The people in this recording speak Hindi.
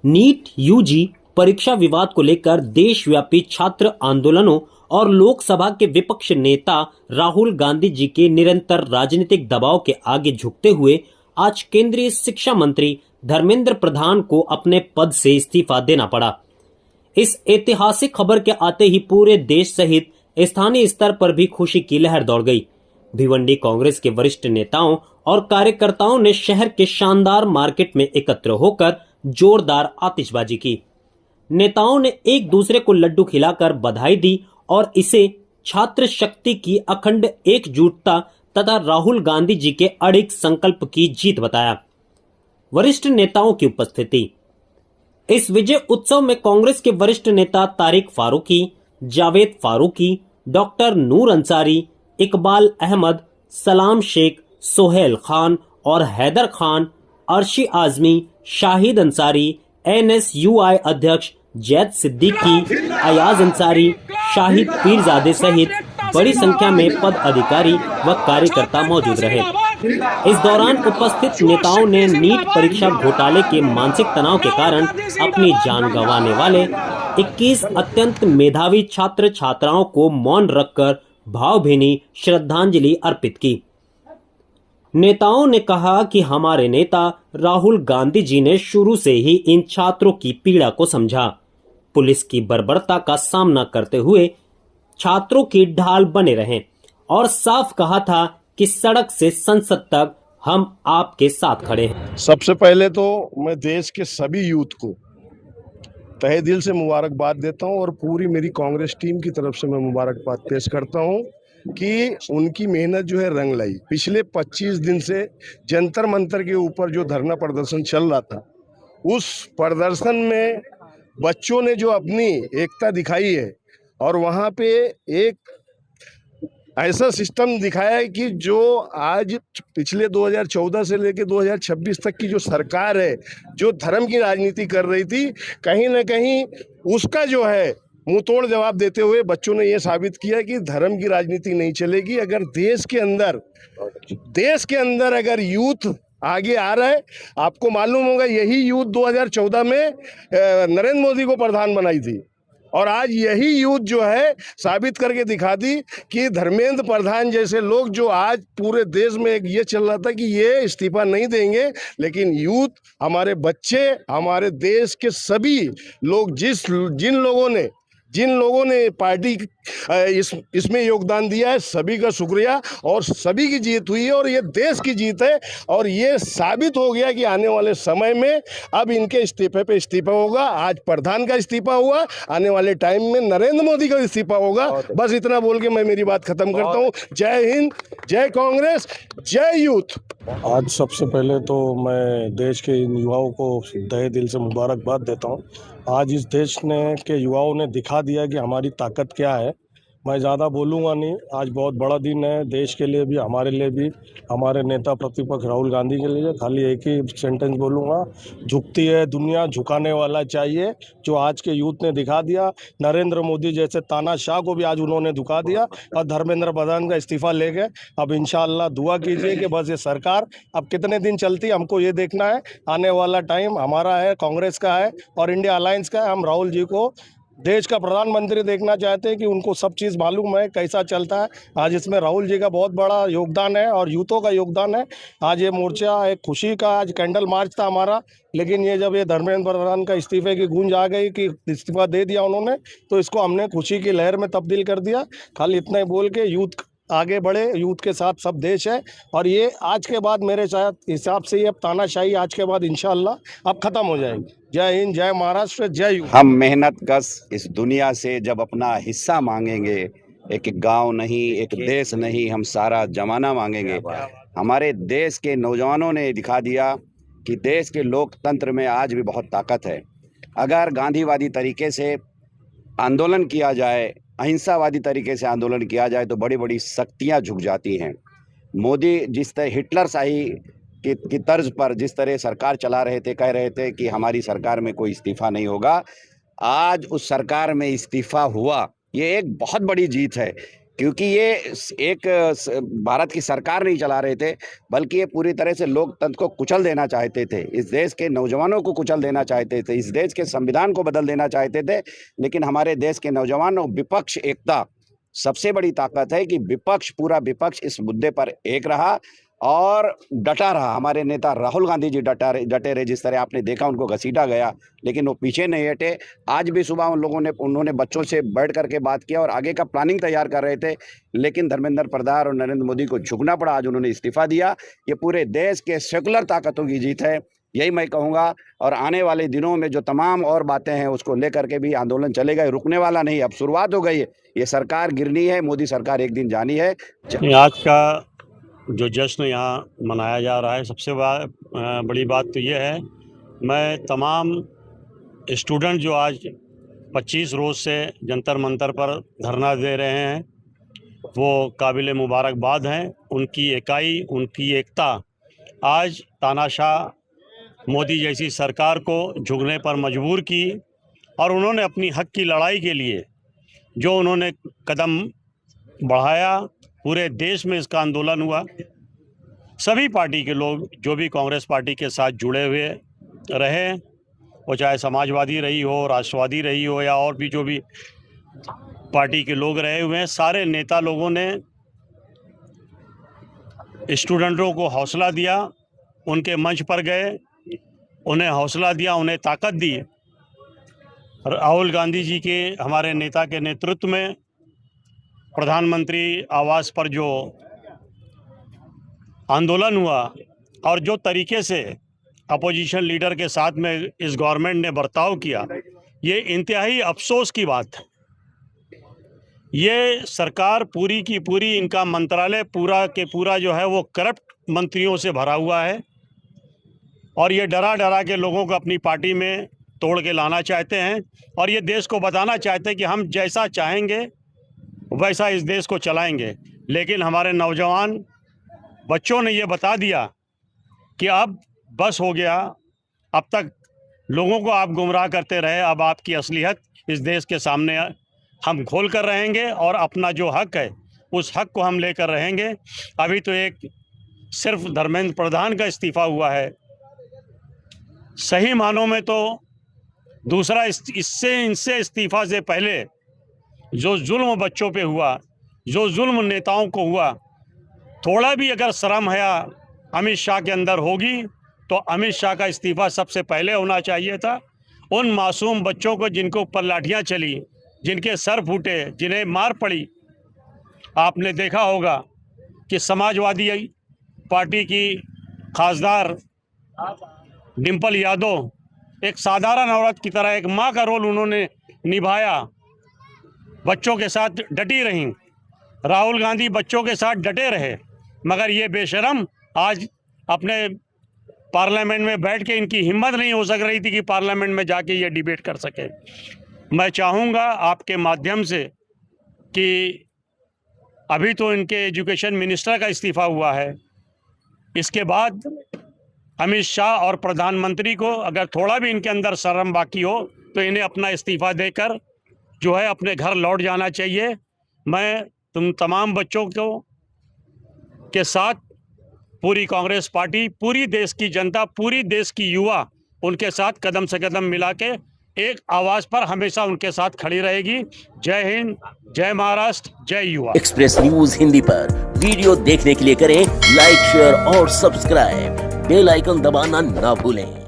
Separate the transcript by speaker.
Speaker 1: नीट यूजी परीक्षा विवाद को लेकर देशव्यापी छात्र आंदोलनों और लोकसभा के विपक्ष नेता राहुल गांधी जी के निरंतर राजनीतिक दबाव के आगे झुकते हुए आज केंद्रीय शिक्षा मंत्री धर्मेंद्र प्रधान को अपने पद से इस्तीफा देना पड़ा। इस ऐतिहासिक खबर के आते ही पूरे देश सहित स्थानीय स्तर पर भी खुशी की लहर दौड़ गई। भिवंडी कांग्रेस के वरिष्ठ नेताओं और कार्यकर्ताओं ने शहर के शानदार मार्केट में एकत्र होकर जोरदार आतिशबाजी की। नेताओं ने एक दूसरे को लड्डू खिलाकर बधाई दी और इसे छात्र शक्ति की अखंड एकजुटता तथा राहुल गांधी जी के अडिग संकल्प की जीत बताया। वरिष्ठ नेताओं की उपस्थिति। इस विजय उत्सव में कांग्रेस के वरिष्ठ नेता तारिक फारूकी, जावेद फारूकी, डॉक्टर नूर अंसारी, इकबाल अहमद, सलाम शेख, सोहेल खान और हैदर खान, अर्शी आजमी, शाहिद अंसारी, NSUI अध्यक्ष जैद सिद्दीकी, अयाज अंसारी, शाहिद पीरजादे सहित बड़ी संख्या में पद अधिकारी व कार्यकर्ता मौजूद रहे। इस दौरान उपस्थित नेताओं ने नीट परीक्षा घोटाले के मानसिक तनाव के कारण अपनी जान गंवाने वाले 21 अत्यंत मेधावी छात्र छात्राओं को मौन रखकर भावभीनी श्रद्धांजलि अर्पित की। नेताओं ने कहा कि हमारे नेता राहुल गांधी जी ने शुरू से ही इन छात्रों की पीड़ा को समझा। पुलिस की बर्बरता का सामना करते हुए छात्रों की ढाल बने रहें और साफ कहा था कि सड़क से संसद तक हम आपके साथ खड़े हैं।
Speaker 2: सबसे पहले तो मैं देश के सभी यूथ को तहे दिल से मुबारकबाद देता हूं और पूरी मेरी कांग्रेस टीम की तरफ से मैं मुबारकबाद पेश करता हूं कि उनकी मेहनत जो है रंग लाई। पिछले 25 दिन से जंतर मंतर के ऊपर जो धरना प्रदर्शन चल रहा था, उस प्रदर्शन में बच्चों ने जो अपनी एकता दिखाई है और वहाँ पे एक ऐसा सिस्टम दिखाया है कि जो आज पिछले 2014 से लेकर 2026 तक की जो सरकार है, जो धर्म की राजनीति कर रही थी, कहीं ना कहीं उसका जो है मुंह तोड़ जवाब देते हुए बच्चों ने ये साबित किया कि धर्म की राजनीति नहीं चलेगी। अगर देश के अंदर अगर यूथ आगे आ रहा है, आपको मालूम होगा यही यूथ 2014 में नरेंद्र मोदी को प्रधान बनाई थी और आज यही यूथ जो है साबित करके दिखा दी कि धर्मेंद्र प्रधान जैसे लोग, जो आज पूरे देश में एक ये चल रहा था कि ये इस्तीफा नहीं देंगे, लेकिन यूथ, हमारे बच्चे, हमारे देश के सभी लोग, जिन लोगों ने पार्टी इसमें योगदान दिया है, सभी का शुक्रिया और सभी की जीत हुई है और ये देश की जीत है। और ये साबित हो गया कि आने वाले समय में अब इनके इस्तीफे पे इस्तीफा होगा। आज प्रधान का इस्तीफा हुआ, आने वाले टाइम में नरेंद्र मोदी का इस्तीफा होगा। बस इतना बोल के मैं मेरी बात खत्म करता हूँ। जय हिंद, जय कांग्रेस, जय यूथ।
Speaker 3: आज सबसे पहले तो मैं देश के इन युवाओं को तहे दिल से मुबारकबाद देता हूँ। आज इस देश के युवाओं ने दिखा दिया कि हमारी ताकत क्या है। मैं ज़्यादा बोलूँगा नहीं, आज बहुत बड़ा दिन है देश के लिए भी, हमारे लिए भी, हमारे नेता प्रतिपक्ष राहुल गांधी के लिए। खाली एक ही सेंटेंस बोलूँगा, झुकती है दुनिया, झुकाने वाला चाहिए, जो आज के यूथ ने दिखा दिया। नरेंद्र मोदी जैसे तानाशाह को भी आज उन्होंने झुका दिया और धर्मेंद्र प्रधान का इस्तीफा ले गए। अब इंशाअल्लाह दुआ कीजिए कि बस ये सरकार अब कितने दिन चलती है, हमको ये देखना है। आने वाला टाइम हमारा है, कांग्रेस का है और इंडिया अलायंस का है। हम राहुल जी को देश का प्रधानमंत्री देखना चाहते हैं कि उनको सब चीज़ मालूम है कैसा चलता है। आज इसमें राहुल जी का बहुत बड़ा योगदान है और यूथों का योगदान है। आज ये मोर्चा एक खुशी का, आज कैंडल मार्च था हमारा, लेकिन ये जब ये धर्मेंद्र प्रधान का इस्तीफे की गूंज आ गई कि इस्तीफा दे दिया उन्होंने, तो इसको हमने खुशी की लहर में तब्दील कर दिया। खाली इतना ही बोल के यूथ आगे बढ़े, यूथ के साथ सब देश है। और ये आज के बाद मेरे हिसाब से ये तानाशाही आज के बाद इंशाअल्लाह अब ख़त्म हो जाएगी। जय हिंद, जय महाराष्ट्र, जय यूथ।
Speaker 4: हम मेहनत कश इस दुनिया से जब अपना हिस्सा मांगेंगे, एक गांव नहीं, एक देश नहीं, हम सारा जमाना मांगेंगे। हमारे देश के नौजवानों ने दिखा दिया कि देश के लोकतंत्र में आज भी बहुत ताकत है। अगर गांधीवादी तरीके से आंदोलन किया जाए, अहिंसावादी तरीके से आंदोलन किया जाए, तो बड़ी बड़ी शक्तियां झुक जाती हैं। मोदी जिस तरह हिटलर शाही की तर्ज पर जिस तरह सरकार चला रहे थे, कह रहे थे कि हमारी सरकार में कोई इस्तीफा नहीं होगा, आज उस सरकार में इस्तीफा हुआ। ये एक बहुत बड़ी जीत है। क्योंकि ये एक भारत की सरकार नहीं चला रहे थे, बल्कि ये पूरी तरह से लोकतंत्र को कुचल देना चाहते थे, इस देश के नौजवानों को कुचल देना चाहते थे, इस देश के संविधान को बदल देना चाहते थे। लेकिन हमारे देश के नौजवान और विपक्ष एकता सबसे बड़ी ताकत है कि विपक्ष, पूरा विपक्ष इस मुद्दे पर एक रहा और डटा रहा। हमारे नेता राहुल गांधी जी डटे रहे, जिस तरह आपने देखा उनको घसीटा गया, लेकिन वो पीछे नहीं हटे। आज भी सुबह उन्होंने बच्चों से बैठ करके बात किया और आगे का प्लानिंग तैयार कर रहे थे, लेकिन धर्मेंद्र प्रधान और नरेंद्र मोदी को झुकना पड़ा। आज उन्होंने इस्तीफा दिया। ये पूरे देश के सेकुलर ताकतों की जीत है, यही मैं कहूँगा। और आने वाले दिनों में जो तमाम और बातें हैं उसको लेकर के भी आंदोलन चलेगा, रुकने वाला नहीं। अब शुरुआत हो गई है, ये सरकार गिरनी है, मोदी सरकार एक दिन जानी है।
Speaker 5: आज का जो जश्न यहाँ मनाया जा रहा है, सबसे बड़ी बात तो ये है, मैं तमाम स्टूडेंट जो आज 25 रोज़ से जंतर मंतर पर धरना दे रहे हैं, वो काबिल मुबारकबाद हैं। उनकी इकाई, उनकी एकता आज तानाशाह मोदी जैसी सरकार को झुकने पर मजबूर की और उन्होंने अपनी हक की लड़ाई के लिए जो उन्होंने कदम बढ़ाया, पूरे देश में इसका आंदोलन हुआ। सभी पार्टी के लोग जो भी कांग्रेस पार्टी के साथ जुड़े हुए रहे, वो चाहे समाजवादी रही हो, राष्ट्रवादी रही हो या और भी जो भी पार्टी के लोग रहे हुए हैं, सारे नेता लोगों ने स्टूडेंटों को हौसला दिया, उनके मंच पर गए, उन्हें हौसला दिया, उन्हें ताकत दी। राहुल गांधी जी के, हमारे नेता के नेतृत्व में प्रधानमंत्री आवास पर जो आंदोलन हुआ और जो तरीके से अपोजिशन लीडर के साथ में इस गवर्नमेंट ने बर्ताव किया, ये इंतहाई अफसोस की बात है। ये सरकार पूरी की पूरी, इनका मंत्रालय पूरा के पूरा जो है वो करप्ट मंत्रियों से भरा हुआ है और ये डरा डरा के लोगों को अपनी पार्टी में तोड़ के लाना चाहते हैं और ये देश को बताना चाहते हैं कि हम जैसा चाहेंगे वैसा इस देश को चलाएंगे। लेकिन हमारे नौजवान बच्चों ने ये बता दिया कि अब बस हो गया, अब तक लोगों को आप गुमराह करते रहे, अब आपकी असलियत इस देश के सामने हम खोल कर रहेंगे और अपना जो हक है उस हक को हम लेकर रहेंगे। अभी तो एक सिर्फ धर्मेंद्र प्रधान का इस्तीफ़ा हुआ है, सही मानों में तो दूसरा इनसे इस्तीफ़ा से पहले जो जुल्म बच्चों पे हुआ, जो जुल्म नेताओं को हुआ, थोड़ा भी अगर शर्म हया अमित शाह के अंदर होगी तो अमित शाह का इस्तीफ़ा सबसे पहले होना चाहिए था। उन मासूम बच्चों को जिनके ऊपर लाठियां चली, जिनके सर फूटे, जिन्हें मार पड़ी, आपने देखा होगा कि समाजवादी पार्टी की खासदार डिम्पल यादव एक साधारण औरत की तरह एक माँ का रोल उन्होंने निभाया, बच्चों के साथ डटी रहीं। राहुल गांधी बच्चों के साथ डटे रहे, मगर ये बेशरम आज अपने पार्लियामेंट में बैठ के, इनकी हिम्मत नहीं हो सक रही थी कि पार्लियामेंट में जाके ये डिबेट कर सके। मैं चाहूँगा आपके माध्यम से कि अभी तो इनके एजुकेशन मिनिस्टर का इस्तीफ़ा हुआ है, इसके बाद अमित शाह और प्रधानमंत्री को अगर थोड़ा भी इनके अंदर शर्म बाकी हो तो इन्हें अपना इस्तीफ़ा देकर जो है अपने घर लौट जाना चाहिए। मैं तुम तमाम बच्चों को के साथ पूरी कांग्रेस पार्टी, पूरी देश की जनता, पूरी देश की युवा उनके साथ कदम से कदम मिला के एक आवाज़ पर हमेशा उनके साथ खड़ी रहेगी। जय हिंद, जय महाराष्ट्र, जय युवा।
Speaker 6: एक्सप्रेस न्यूज हिंदी पर वीडियो देखने के लिए करें लाइक, शेयर और सब्सक्राइब। बेल आइकन दबाना ना भूलें।